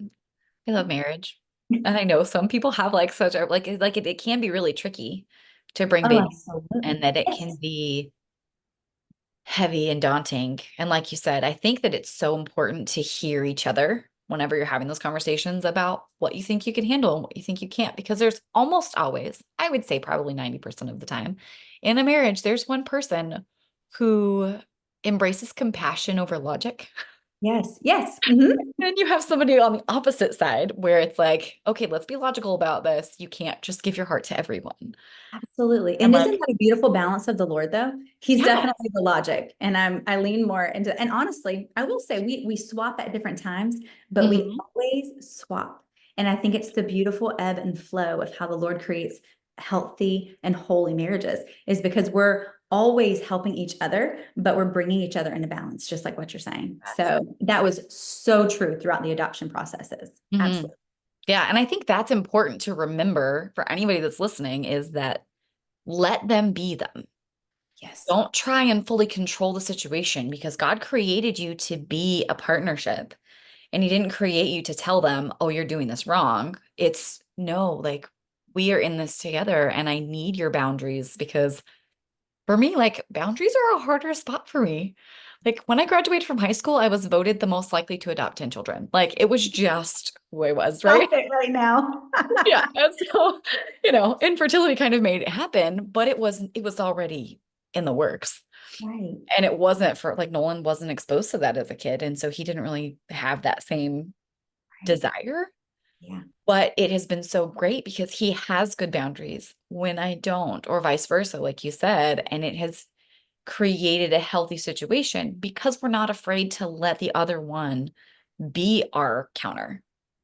[SPEAKER 3] I love marriage. And I know some people have like such a, it can be really tricky to bring
[SPEAKER 2] Oh,
[SPEAKER 3] babies home,
[SPEAKER 2] absolutely.
[SPEAKER 3] and that it can
[SPEAKER 2] Yes.
[SPEAKER 3] be heavy and daunting. And like you said, I think that it's so important to hear each other whenever you're having those conversations about what you think you can handle and what you think you can't, because there's almost always, I would say probably 90% of the time in a marriage, there's one person who embraces compassion over logic.
[SPEAKER 2] Yes. Yes. Mhm.
[SPEAKER 3] And you have somebody on the opposite side where it's like, okay, let's be logical about this. You can't just give your heart to everyone.
[SPEAKER 2] Absolutely.
[SPEAKER 3] And
[SPEAKER 2] And isn't
[SPEAKER 3] like,
[SPEAKER 2] that a beautiful balance of the Lord, though? He's
[SPEAKER 3] yes.
[SPEAKER 2] definitely the logic. And I lean more into, and honestly, I will say we swap at different times, but we
[SPEAKER 3] Mhm.
[SPEAKER 2] always swap. And I think it's the beautiful ebb and flow of how the Lord creates healthy and holy marriages, is because we're always helping each other, but we're bringing each other into balance, just like what you're saying.
[SPEAKER 3] Yes.
[SPEAKER 2] So that was so true throughout the adoption processes.
[SPEAKER 3] Mhm.
[SPEAKER 2] Absolutely.
[SPEAKER 3] Yeah. And I think that's important to remember for anybody that's listening, is that let them be them.
[SPEAKER 2] Yes.
[SPEAKER 3] Don't try and fully control the situation, because God created you to be a partnership, and He didn't create you to tell them, oh, you're doing this wrong. It's no, like, we are in this together, and I need your boundaries, because for me, like, boundaries are a harder spot for me. Like, when I graduated from high school, I was voted the most likely to adopt 10 children. Like, it was just who I was, right?
[SPEAKER 2] Stop it right now.
[SPEAKER 3] Yeah. And so, infertility kind of made it happen, but it was already in the works.
[SPEAKER 2] Right.
[SPEAKER 3] And it wasn't for, like, Nolan wasn't exposed to that as a kid. And so he didn't really have that same
[SPEAKER 2] Right.
[SPEAKER 3] desire.
[SPEAKER 2] Yeah.
[SPEAKER 3] But it has been so great because he has good boundaries when I don't, or vice versa, like you said. And it has created a healthy situation because we're not afraid to let the other one be our counter.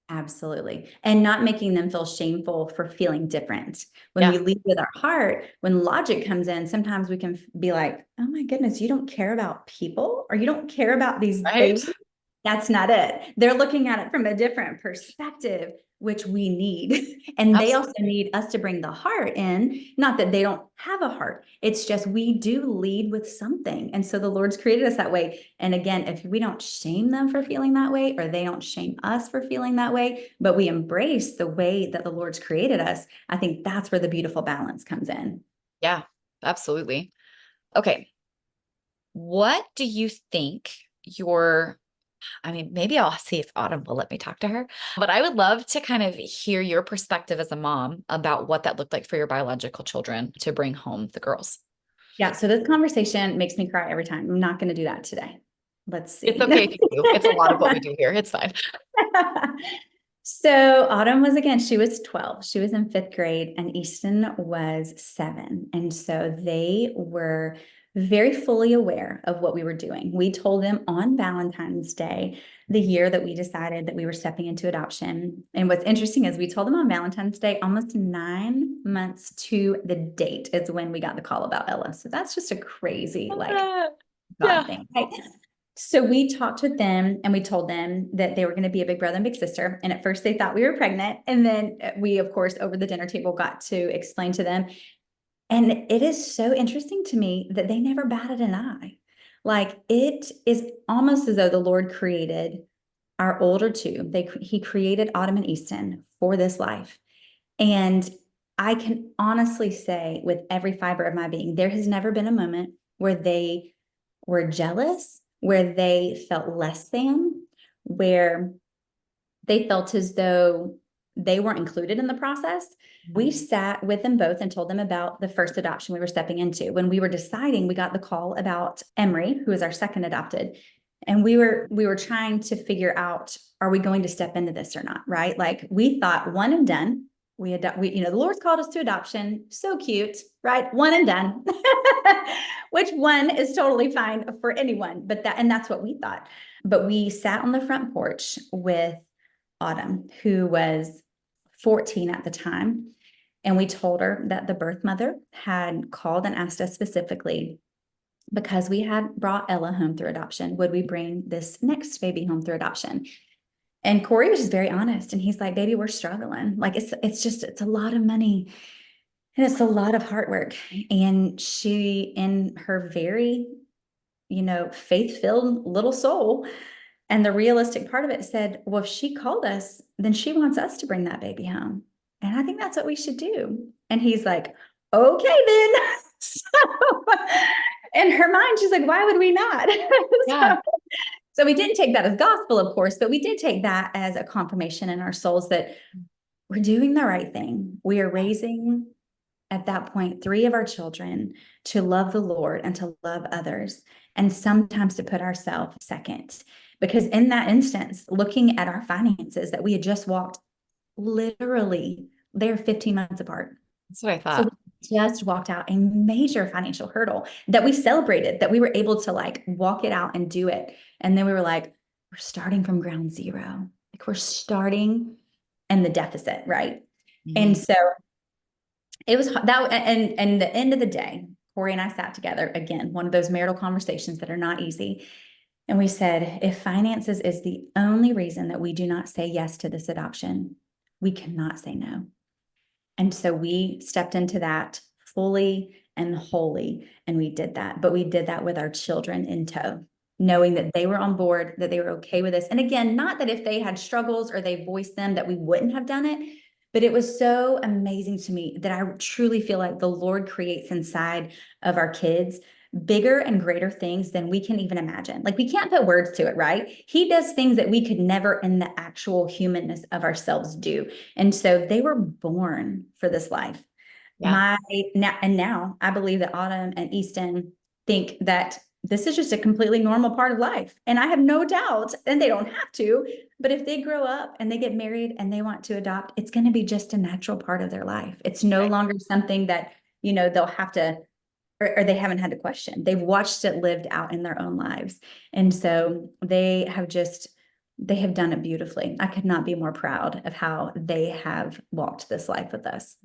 [SPEAKER 2] Absolutely. And not making them feel shameful for feeling different. When
[SPEAKER 3] Yeah.
[SPEAKER 2] we lead with our heart, when logic comes in, sometimes we can be like, oh my goodness, you don't care about people, or you don't care about these
[SPEAKER 3] Right.
[SPEAKER 2] babies. That's not it. They're looking at it from a different perspective, which we need. And they also
[SPEAKER 3] Absolutely.
[SPEAKER 2] need us to bring the heart in. Not that they don't have a heart. It's just we do lead with something. And so the Lord's created us that way. And again, if we don't shame them for feeling that way, or they don't shame us for feeling that way, but we embrace the way that the Lord's created us, I think that's where the beautiful balance comes in.
[SPEAKER 3] Yeah, absolutely. Okay. What do you think your, I mean, maybe I'll see if Autumn will let me talk to her, but I would love to kind of hear your perspective as a mom about what that looked like for your biological children to bring home the girls.
[SPEAKER 2] Yeah. So this conversation makes me cry every time. I'm not going to do that today. Let's
[SPEAKER 3] It's
[SPEAKER 2] see.
[SPEAKER 3] okay if you do. It's a lot of what we do here. It's fine.
[SPEAKER 2] So Autumn was, again, she was 12. She was in fifth grade, and Easton was 7. And so they were very fully aware of what we were doing. We told them on Valentine's Day, the year that we decided that we were stepping into adoption. And what's interesting is we told them on Valentine's Day, almost 9 months to the date is when we got the call about Ella. So that's just a crazy, like, God
[SPEAKER 3] Yeah.
[SPEAKER 2] thing, right? So we talked with them, and we told them that they were going to be a big brother and big sister. And at first they thought we were pregnant. And then we, of course, over the dinner table got to explain to them. And it is so interesting to me that they never batted an eye. Like, it is almost as though the Lord created our older two. He created Autumn and Easton for this life. And I can honestly say, with every fiber of my being, there has never been a moment where they were jealous, where they felt less than, where they felt as though they weren't included in the process. We sat with them both and told them about the first adoption we were stepping into. When we were deciding, we got the call about Emery, who is our second adopted. And we were trying to figure out, are we going to step into this or not? Right? Like, we thought one and done. The Lord's called us to adoption. So cute, right? One and done. which one is totally fine for anyone, but that's what we thought. But we sat on the front porch with Autumn, who was 14 at the time. And we told her that the birth mother had called and asked us specifically, because we had brought Ella home through adoption, would we bring this next baby home through adoption? And Corey was just very honest. And he's like, baby, we're struggling. Like, it's a lot of money and it's a lot of hard work. And she, in her very, faith-filled little soul, and the realistic part of it, said, well, if she called us, then she wants us to bring that baby home. And I think that's what we should do. And he's like, okay, then. So, in her mind, she's like, why would we not?
[SPEAKER 3] Yeah.
[SPEAKER 2] So we didn't take that as gospel, of course, but we did take that as a confirmation in our souls that we're doing the right thing. We are raising, at that point, 3 of our children to love the Lord and to love others, and sometimes to put ourselves second. Because in that instance, looking at our finances that we had just walked, literally, they're 15 months apart.
[SPEAKER 3] That's what I
[SPEAKER 2] So
[SPEAKER 3] thought.
[SPEAKER 2] we just walked out a major financial hurdle that we celebrated, that we were able to like walk it out and do it. And then we were like, we're starting from ground zero. Like, we're starting in the deficit, right? And so it was that, and the end of the day, Corey and I sat together again, one of those marital conversations that are not easy. And we said, if finances is the only reason that we do not say yes to this adoption, we cannot say no. And so we stepped into that fully and wholly, and we did that. But we did that with our children in tow, knowing that they were on board, that they were okay with this. And again, not that if they had struggles or they voiced them that we wouldn't have done it, but it was so amazing to me that I truly feel like the Lord creates inside of our kids bigger and greater things than we can even imagine. Like, we can't put words to it, right? He does things that we could never in the actual humanness of ourselves do. And so they were born for this life.
[SPEAKER 3] Yeah.
[SPEAKER 2] Now I believe that Autumn and Easton think that this is just a completely normal part of life. And I have no doubt, and they don't have to, but if they grow up and they get married and they want to adopt, it's going to be just a natural part of their life. It's no longer something that, they'll have to, or they haven't had to question. They've watched it lived out in their own lives. And so they have done it beautifully. I could not be more proud of how they have walked this life with us.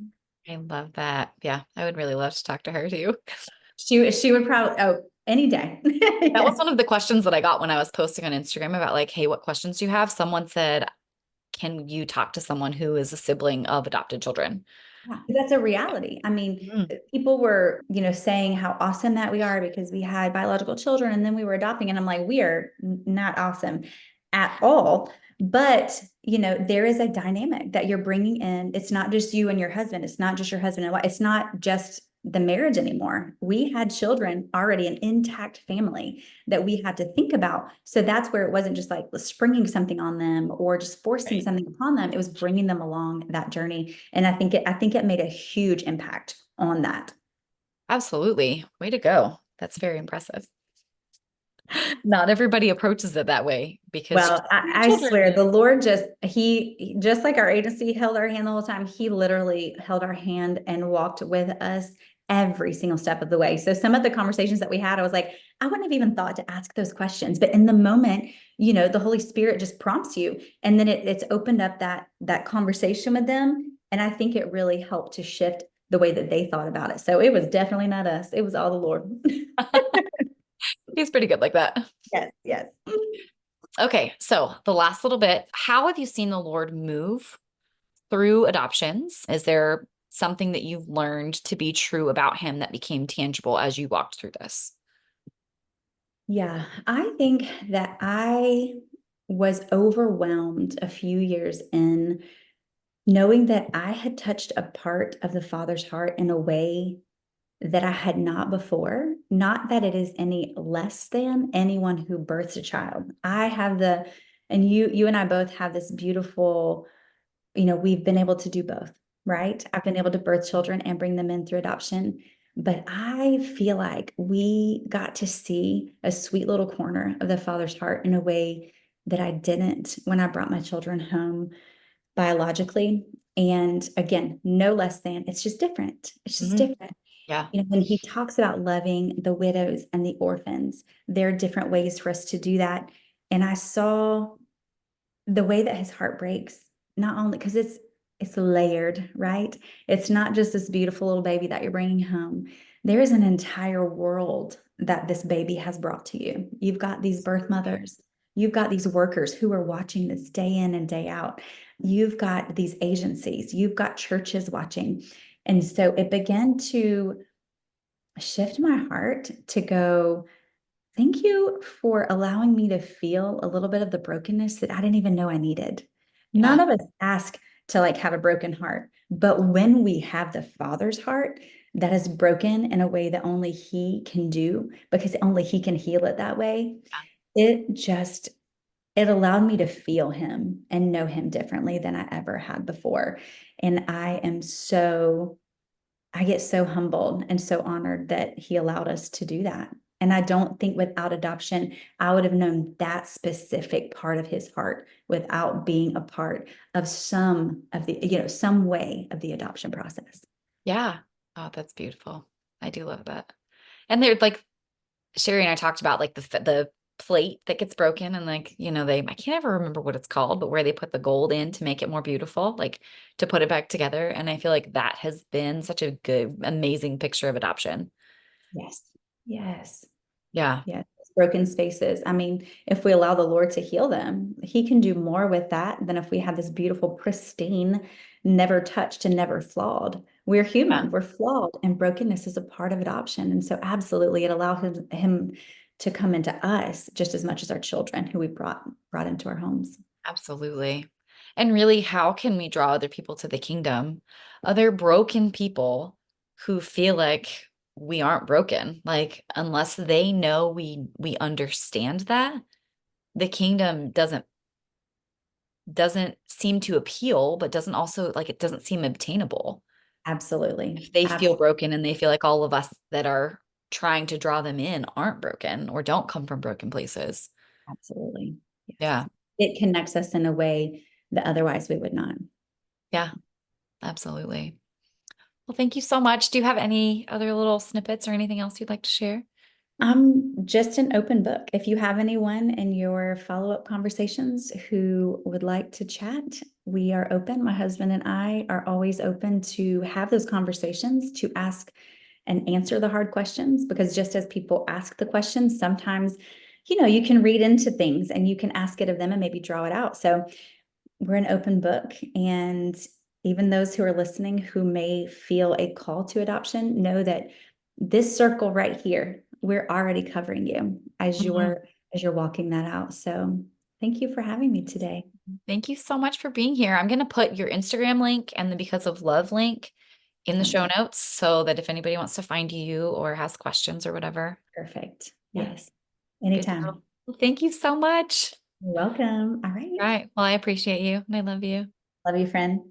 [SPEAKER 3] I love that. Yeah. I would really love to talk to her too.
[SPEAKER 2] She would probably, any day.
[SPEAKER 3] That was one of the questions that I got when I was posting on Instagram about like, hey, what questions do you have? Someone said, can you talk to someone who is a sibling of adopted children?
[SPEAKER 2] Yeah, that's a reality. I mean, people were, saying how awesome that we are because we had biological children and then we were adopting. And I'm like, we are not awesome at all. But, there is a dynamic that you're bringing in. It's not just you and your husband. It's not just your husband and wife. It's not just the marriage anymore. We had children already, an intact family that we had to think about. So that's where it wasn't just like springing something on them or just forcing something upon them. It was bringing them along that journey. And I think it made a huge impact on that.
[SPEAKER 3] Absolutely. Way to go. That's very impressive. Not everybody approaches it that way because
[SPEAKER 2] Well, I swear the Lord he just like our agency held our hand the whole time. He literally held our hand and walked with us every single step of the way. So some of the conversations that we had, I was like, I wouldn't have even thought to ask those questions, but in the moment, the Holy Spirit just prompts you. And then it's opened up that conversation with them. And I think it really helped to shift the way that they thought about it. So it was definitely not us. It was all the Lord.
[SPEAKER 3] He's pretty good like that.
[SPEAKER 2] Yes, yes.
[SPEAKER 3] Okay, so the last little bit, how have you seen the Lord move through adoptions? Is there something that you've learned to be true about him that became tangible as you walked through this?
[SPEAKER 2] Yeah, I think that I was overwhelmed a few years in, knowing that I had touched a part of the Father's heart in a way that I had not before. Not that it is any less than anyone who births a child. And you and I both have this beautiful, we've been able to do both, right? I've been able to birth children and bring them in through adoption. But I feel like we got to see a sweet little corner of the Father's heart in a way that I didn't when I brought my children home biologically. And again, no less than, it's just different. It's just different.
[SPEAKER 3] Yeah.
[SPEAKER 2] When he talks about loving the widows and the orphans, there are different ways for us to do that. And I saw the way that his heart breaks, not only because it's layered, right? It's not just this beautiful little baby that you're bringing home. There is an entire world that this baby has brought to you. You've got these birth mothers, you've got these workers who are watching this day in and day out. You've got these agencies, you've got churches watching. And so it began to shift my heart to go, thank you for allowing me to feel a little bit of the brokenness that I didn't even know I needed. None
[SPEAKER 3] Yeah.
[SPEAKER 2] of us ask to like have a broken heart, but when we have the Father's heart that is broken in a way that only He can do, because only He can heal it that way, it allowed me to feel Him and know Him differently than I ever had before. And I get so humbled and so honored that He allowed us to do that. And I don't think without adoption, I would have known that specific part of His heart without being a part of some way of the adoption process.
[SPEAKER 3] Yeah. Oh, that's beautiful. I do love that. And they're like, Sherry and I talked about like the plate that gets broken and like, I can't ever remember what it's called, but where they put the gold in to make it more beautiful, like to put it back together. And I feel like that has been such a good, amazing picture of adoption.
[SPEAKER 2] Yes. Yes.
[SPEAKER 3] Yeah.
[SPEAKER 2] Yeah, broken spaces. I mean, if we allow the Lord to heal them, He can do more with that than if we had this beautiful, pristine, never touched and never flawed. We're
[SPEAKER 3] Yeah.
[SPEAKER 2] human, we're flawed, and brokenness is a part of adoption. And so, absolutely, it allowed him to come into us just as much as our children who we brought into our homes.
[SPEAKER 3] Absolutely. And really, how can we draw other people to the kingdom? Other broken people who feel like we aren't broken. Like, unless they know we understand that, the kingdom doesn't seem to appeal, but doesn't also like it doesn't seem obtainable.
[SPEAKER 2] Absolutely.
[SPEAKER 3] If they feel
[SPEAKER 2] Absolutely.
[SPEAKER 3] broken and they feel like all of us that are trying to draw them in aren't broken or don't come from broken places.
[SPEAKER 2] Absolutely. Yes.
[SPEAKER 3] Yeah.
[SPEAKER 2] It connects us in a way that otherwise we would not.
[SPEAKER 3] Yeah, absolutely. Well, thank you so much. Do you have any other little snippets or anything else you'd like to share?
[SPEAKER 2] I'm just an open book. If you have anyone in your follow-up conversations who would like to chat, we are open. My husband and I are always open to have those conversations, to ask and answer the hard questions, because just as people ask the questions, sometimes, you can read into things and you can ask it of them and maybe draw it out. So we're an open book, and even those who are listening who may feel a call to adoption know that this circle right here, we're already covering you as
[SPEAKER 3] Mhm.
[SPEAKER 2] you're walking that out. So thank you for having me today.
[SPEAKER 3] Thank you so much for being here. I'm going to put your Instagram link and the Because of Love link in the show notes so that if anybody wants to find you or has questions or whatever.
[SPEAKER 2] Perfect.
[SPEAKER 3] Yeah,
[SPEAKER 2] Yes.
[SPEAKER 3] good to
[SPEAKER 2] Anytime.
[SPEAKER 3] go. Well, thank you so much.
[SPEAKER 2] You're welcome. All
[SPEAKER 3] All
[SPEAKER 2] right.
[SPEAKER 3] right. Well, I appreciate you and I love you.
[SPEAKER 2] Love you, friend.